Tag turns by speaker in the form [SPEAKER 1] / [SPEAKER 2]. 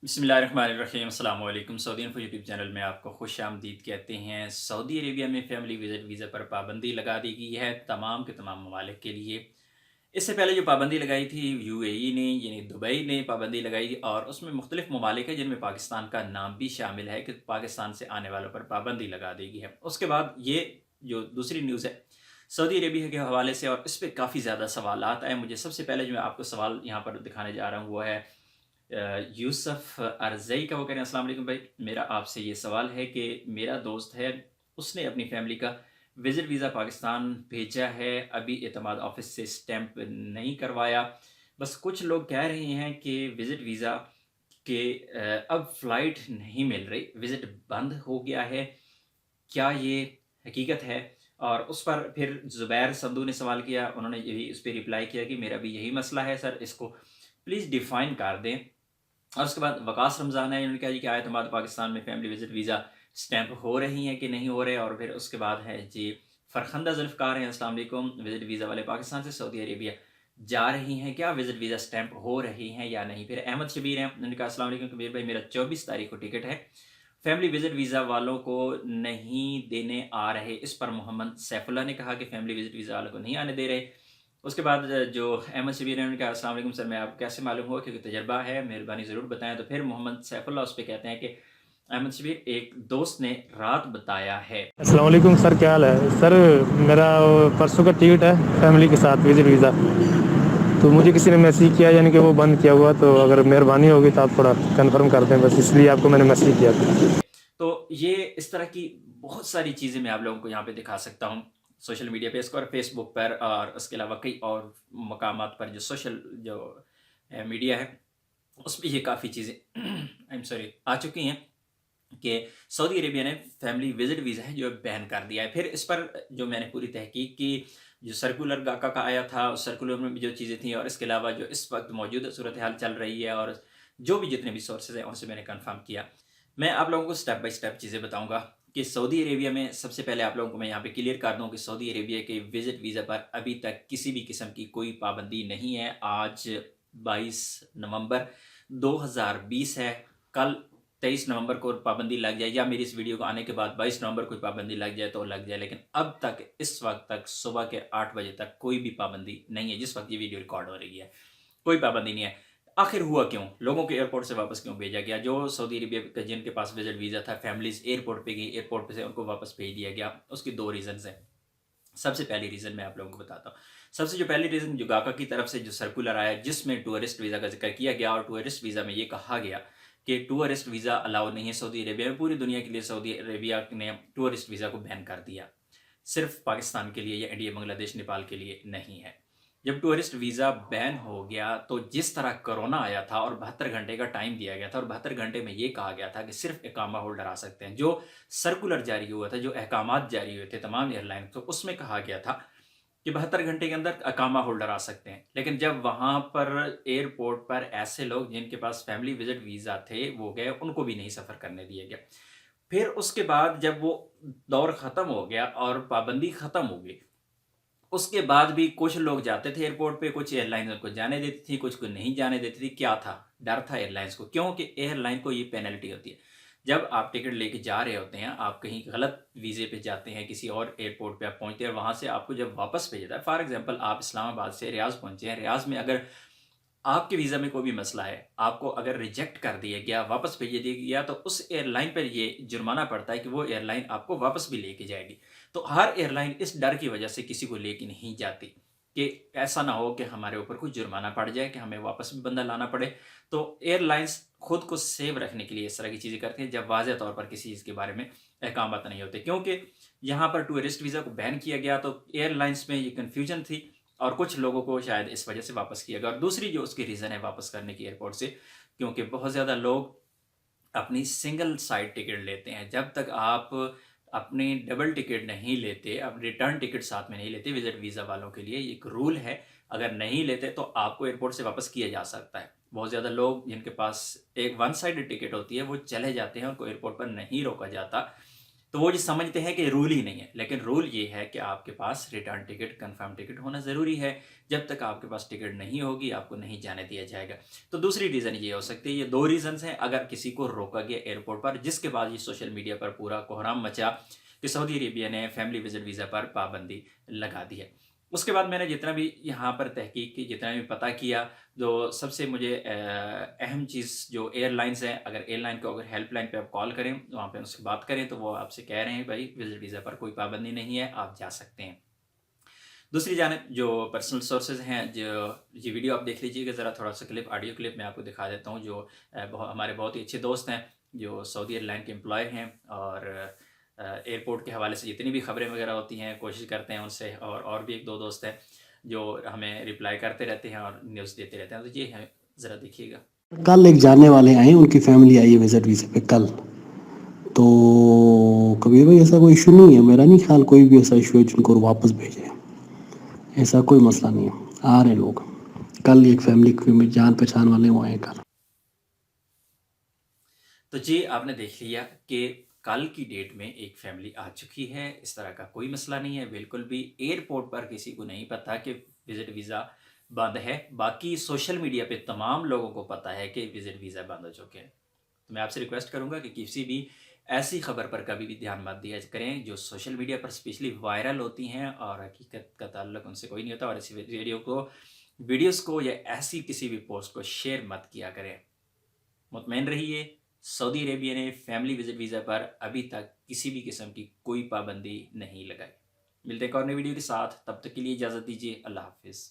[SPEAKER 1] बिस्मिल्लाहिर्रहमानिर्रहीम अस्सलाम वालेकुम। सऊदी इन्फो यूट्यूब चैनल में आपको खुश आमदीद कहते हैं। सऊदी अरेबिया में फैमिली विजिट वीज़ा पर पाबंदी लगा दी गई है तमाम के तमाम ममालिक के लिए। इससे पहले जो पाबंदी लगाई थी यूएई ने यानी दुबई ने पाबंदी लगाई और उसमें मुख्तलिफ ममालिक हैं जिनमें पाकिस्तान का नाम भी शामिल है कि पाकिस्तान से आने वालों पर पाबंदी लगा दी गई है। उसके बाद ये जो दूसरी न्यूज़ है सऊदी अरेबिया के हवाले से और इस पर काफ़ी ज़्यादा सवालात आए। मुझे सबसे पहले जो मैं आपको सवाल यहाँ पर दिखाने जा रहा हूँ वो है यूसुफ अरज़ई का। वो कह रहे हैं अस्सलाम वालेकुम भाई, मेरा आपसे ये सवाल है कि मेरा दोस्त है, उसने अपनी फैमिली का विज़िट वीज़ा पाकिस्तान भेजा है, अभी एतमाद ऑफिस से स्टैंप नहीं करवाया। बस कुछ लोग कह रहे हैं कि विज़िट वीज़ा के अब फ़्लाइट नहीं मिल रही, विज़िट बंद हो गया है, क्या ये हकीकत है? और उस पर फिर ज़ुबैर संधू ने सवाल किया, उन्होंने यही उस पे रिप्लाई किया कि मेरा भी यही मसला है सर, इसको प्लीज़ डिफ़ाइन कर दें। और उसके बाद वकास रमज़ान है, इन्होंने कहा जी कि आयतमाद पाकिस्तान में फैमिली विज़िट वीज़ा स्टैंप हो रही हैं कि नहीं हो रहे। और फिर उसके बाद है जी फ़रखंदा ज़ुल्फ़कार हैं, अस्सलाम वालेकुम, विज़िट वीज़ा वाले पाकिस्तान से सऊदी अरेबिया जा रही हैं, क्या विज़िट वीज़ा स्टैंप हो रही हैं या नहीं? फिर अहमद शबीर हैं, उन्होंने कहा अस्सलाम वालेकुम कबीर भाई, मेरा 24 तारीख को टिकट है, फैमिली विज़िट वीज़ा वालों को नहीं देने आ रहे। इस पर मोहम्मद सैफुल्लाह ने कहा कि फैमिली विज़िट वीज़ा वालों को नहीं आने दे रहे। उसके बाद जो अहमद शबीर हैं, उन्होंने कहा अस्सलाम वालेकुम सर, मैं आपको कैसे मालूम हुआ, क्योंकि तजर्बा है, मेहरबानी ज़रूर बताएँ। तो फिर मोहम्मद सैफुल्लाह उस पे कहते हैं कि अहमद शबीर, एक दोस्त ने रात बताया है।
[SPEAKER 2] अस्सलाम वालेकुम सर, क्या हाल है सर? मेरा परसों का टिकट है फैमिली के साथ विजिट वीज़ा। तो मुझे किसी ने मैसेज किया यानी कि वो बंद किया हुआ, तो अगर मेहरबानी होगी तो आप थोड़ा कंफर्म कर दें, बस इसलिए आपको मैंने मैसेज किया था।
[SPEAKER 1] तो ये इस तरह की बहुत सारी चीज़ें मैं आप लोगों को यहाँ पे दिखा सकता हूँ सोशल मीडिया पे, इसको और फेसबुक पर और उसके अलावा कई और मकामात पर जो सोशल जो मीडिया है उसमें ये काफ़ी चीज़ें आई एम सॉरी आ चुकी हैं कि सऊदी अरेबिया ने फैमिली विजिट वीज़ा है जो बैन कर दिया है। फिर इस पर जो मैंने पूरी तहकीक की, जो सर्कुलर गाका का आया था उस सर्कुलर में भी जो चीज़ें थी और इसके अलावा जो इस वक्त मौजूदा सूरत हाल चल रही है और जो भी जितने भी सोर्सेज हैं उनसे मैंने कंफर्म किया। मैं आप लोगों को स्टेप बाय स्टेप चीज़ें बताऊंगा कि सऊदी अरेबिया में सबसे पहले आप लोगों को मैं यहाँ पे क्लियर कर दूं कि सऊदी अरेबिया के विजिट वीज़ा पर अभी तक किसी भी किस्म की कोई पाबंदी नहीं है। आज 22 नवंबर 2020 है, कल 23 नवंबर को पाबंदी लग जाए या मेरी इस वीडियो को आने के बाद 22 नवंबर को पाबंदी लग जाए तो लग जाए, लेकिन अब तक इस वक्त तक सुबह के 8 बजे तक कोई भी पाबंदी नहीं है। जिस वक्त ये वीडियो रिकॉर्ड हो रही है कोई पाबंदी नहीं है। आखिर हुआ क्यों, लोगों को एयरपोर्ट से वापस क्यों भेजा गया? जो सऊदी अरेबिया के जिनके पास विजिट वीज़ा था, फैमिलीज एयरपोर्ट पे गई, एयरपोर्ट पे से उनको वापस भेज दिया गया। उसकी दो रीजंस हैं। सबसे पहली रीज़न मैं आप लोगों को बताता हूँ। सबसे जो पहली रीज़न जो गाका की तरफ से जो सर्कुलर आया जिसमें टूरिस्ट वीज़ा का जिक्र किया गया और टूरिस्ट वीज़ा में ये कहा गया कि टूरिस्ट वीज़ा अलाउ नहीं है सऊदी अरेबिया में। पूरी दुनिया के लिए सऊदी अरेबिया ने टूरिस्ट वीज़ा को बैन कर दिया, सिर्फ पाकिस्तान के लिए या इंडिया बांग्लादेश नेपाल के लिए नहीं है। जब टूरिस्ट वीज़ा बैन हो गया तो जिस तरह कोरोना आया था और 72 घंटे का टाइम दिया गया था और 72 घंटे में ये कहा गया था कि सिर्फ इकामा होल्डर आ सकते हैं, जो सर्कुलर जारी हुआ था, जो अहकामात जारी हुए थे तमाम एयरलाइन, तो उसमें कहा गया था कि 72 घंटे के अंदर अकामा होल्डर आ सकते हैं। लेकिन जब वहाँ पर एयरपोर्ट पर ऐसे लोग जिनके पास फैमिली विजिट वीज़ा थे वो गए, उनको भी नहीं सफ़र करने दिया गया। फिर उसके बाद जब वो दौर ख़त्म हो गया और पाबंदी ख़त्म हो गई, उसके बाद भी कुछ लोग जाते थे एयरपोर्ट पे, कुछ एयरलाइन उनको जाने देती थी, कुछ को नहीं जाने देती थी। क्या था? डर था एयरलाइंस को, क्योंकि एयरलाइन को ये पेनल्टी होती है। जब आप टिकट लेके जा रहे होते हैं, आप कहीं गलत वीज़े पे जाते हैं, किसी और एयरपोर्ट पे आप पहुंचते हैं और वहां से आपको जब वापस भेजा है, फॉर एग्जांपल आप इस्लामाबाद से रियाज पहुंचे हैं, रियाज में अगर आपके वीज़ा में कोई भी मसला है, आपको अगर रिजेक्ट कर दिया गया, वापस भेज दिया गया, तो उस एयरलाइन पर ये जुर्माना पड़ता है कि वो एयरलाइन आपको वापस भी लेके जाएगी। तो हर एयरलाइन इस डर की वजह से किसी को लेके नहीं जाती कि ऐसा ना हो कि हमारे ऊपर कुछ जुर्माना पड़ जाए, कि हमें वापस भी बंदा लाना पड़े। तो एयरलाइंस खुद को सेव रखने के लिए इस तरह की चीज़ें करती हैं जब वाज़ेह तौर पर किसी चीज़ के बारे में अहकामात नहीं होते। क्योंकि यहाँ पर टूरिस्ट वीज़ा को बैन किया गया तो एयरलाइंस में ये कन्फ्यूजन थी और कुछ लोगों को शायद इस वजह से वापस किया गया। और दूसरी जो उसकी रीज़न है वापस करने की एयरपोर्ट से, क्योंकि बहुत ज़्यादा लोग अपनी सिंगल साइड टिकट लेते हैं। जब तक आप अपनी डबल टिकट नहीं लेते, अब रिटर्न टिकट साथ में नहीं लेते, विजिट वीज़ा वालों के लिए एक रूल है, अगर नहीं लेते तो आपको एयरपोर्ट से वापस किया जा सकता है। बहुत ज़्यादा लोग जिनके पास एक वन साइडेड टिकट होती है वो चले जाते हैं, उनको एयरपोर्ट पर नहीं रोका जाता। तो वो जो समझते हैं कि रूल ही नहीं है, लेकिन रूल ये है कि आपके पास रिटर्न टिकट, कंफर्म टिकट होना ज़रूरी है। जब तक आपके पास टिकट नहीं होगी, आपको नहीं जाने दिया जाएगा। तो दूसरी रीज़न ये हो सकती है, ये 2 रीज़न्स हैं। अगर किसी को रोका गया एयरपोर्ट पर, जिसके बाद ये सोशल मीडिया पर पूरा कोहराम मचा कि सऊदी अरेबिया ने फैमिली विज़िट वीज़ा पर पाबंदी लगा दी है। उसके बाद मैंने जितना भी यहाँ पर तहकीक की, जितना भी पता किया, जो सबसे मुझे अहम चीज़ जो एयरलाइंस हैं, अगर एयरलाइन को अगर हेल्पलाइन पे आप कॉल करें, वहाँ पे उनसे बात करें, तो वो आपसे कह रहे हैं भाई विज़िट वीज़ा पर कोई पाबंदी नहीं है, आप जा सकते हैं। दूसरी जानिब जो पर्सनल सोर्सेज़ हैं, जो ये वीडियो आप देख लीजिएगा ज़रा, थोड़ा-सा क्लिप, ऑडियो क्लिप मैं आपको दिखा देता हूँ, जो हमारे बहुत ही अच्छे दोस्त हैं, जो सऊदी एयरलाइन के एम्प्लॉय हैं, और एयरपोर्ट के हवाले से जितनी भी खबरें वगैरह होती हैं, कोशिश करते हैं उनसे, और भी 1-2 दोस्त हैं, जो हमें रिप्लाई करते रहते हैं और न्यूज़ देते रहते हैं। तो ये है, ज़रा देखिएगा।
[SPEAKER 3] कल एक जानने वाले आए, उनकी फैमिली आई है विजिट वीज़े पे कल। तो कबीर भाई ऐसा कोई इशू नहीं है, मेरा नहीं ख्याल कोई भी ऐसा इशू है जिनको वापस भेजे, ऐसा कोई मसला नहीं है। आ रहे हैं लोग कल, एक फैमिली में जान पहचान वाले वो आए कल।
[SPEAKER 1] तो जी, आपने देख लिया कि कल की डेट में एक फैमिली आ चुकी है। इस तरह का कोई मसला नहीं है, बिल्कुल भी एयरपोर्ट पर किसी को नहीं पता कि विज़िट वीज़ा बंद है। बाकी सोशल मीडिया पे तमाम लोगों को पता है कि विज़िट वीज़ा बंद हो चुके हैं। तो मैं आपसे रिक्वेस्ट करूँगा कि किसी भी ऐसी खबर पर कभी भी ध्यान मत दिया करें जो सोशल मीडिया पर स्पेशली वायरल होती हैं और हकीकत का ताल्लुक उनसे कोई नहीं होता। और ऐसी वीडियोज़ को या ऐसी किसी भी पोस्ट को शेयर मत किया करें। मुतमईन रहिए, सऊदी अरेबिया ने फैमिली विजिट वीज़ा पर अभी तक किसी भी किस्म की कोई पाबंदी नहीं लगाई। मिलते हैं एक और नई वीडियो के साथ, तब तक के लिए इजाज़त दीजिए। अल्लाह हाफ़िज़।